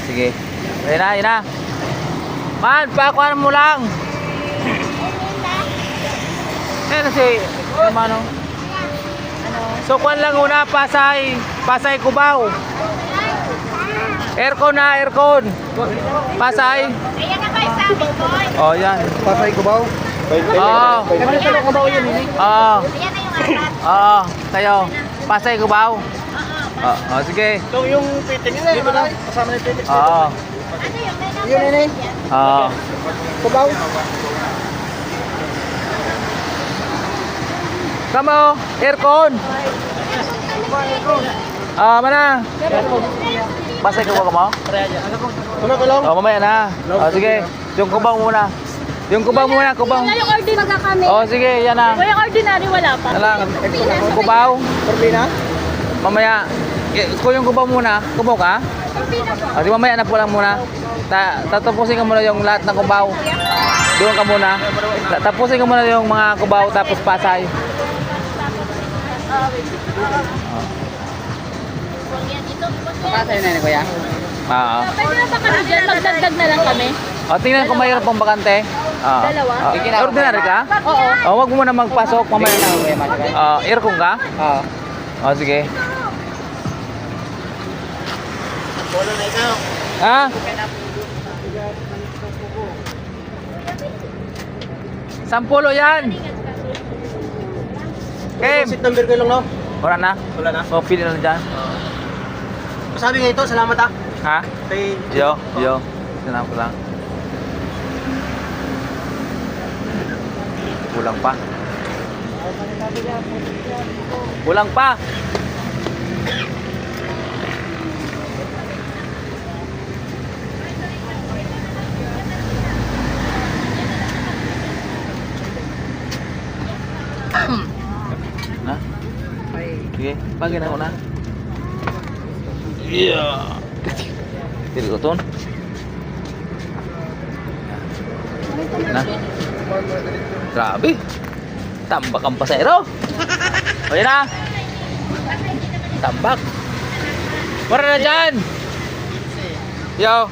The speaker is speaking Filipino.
Sige. Ayun na, ayun na. Man, pakuan mo lang. Ayun si, ano? So, kuan lang una, Pasay. Pasay, Cubao. Aircon na, aircon. Pasay. Ayan na ba yung sabi ko? Oh, yan. Pasay Cubao. Oo. Ayan na yung apat. Oo, kayo. Pasay, Cubao. Oo, sige. So yung fitting nila, dito na. Kasama na yung fitting. Oo. Ano yun? May number Yun, yun, yun. Oo. Cubao. Kamo, aircon. Ah, mana? Pasay, Cubao ka mo? Ano ka lang? Oh, mamaya na. Oh, sige. Yung Cubao muna. Yung Cubao muna, Cubao. Wala yung ordinary kami. Oh, sige, yan na. Yung ordinary wala pa. Nalang. Cubao. Turbina? Mamaya. Kung yung Cubao muna, Cubao ka? O, di mamaya na po lang muna. Tatapusin ka muna yung lahat ng Cubao. Doon ka muna. Tapusin ka muna yung mga Cubao tapos Pasay. Pasay na ni Kuya. Oo. Pwede na ba kami dyan? Magdagdag na lang kami. O, tingnan kung mayroon pang bakante. Oo. Dalawa? Ordinary ka? Oo. O, wag mo muna magpasok. Mamaya na. Aircon ka? Oo. O, sige. Polo na ikaw. Ha? Sampulo yan. Kim. Seat number ko lang, no? Wala na? Wala na. O, pili na dyan. Masabi nga ito, salamat ah. Ha? Kay... Yo. Sinap ko lang. Kulang pa. Kulang pa. Na? Sige, pagi na ko na. Yeah. Tiri ko ton. Na. Grabe. Tambak ang pasero. O yan na. Tambak. Wala na dyan. Yo.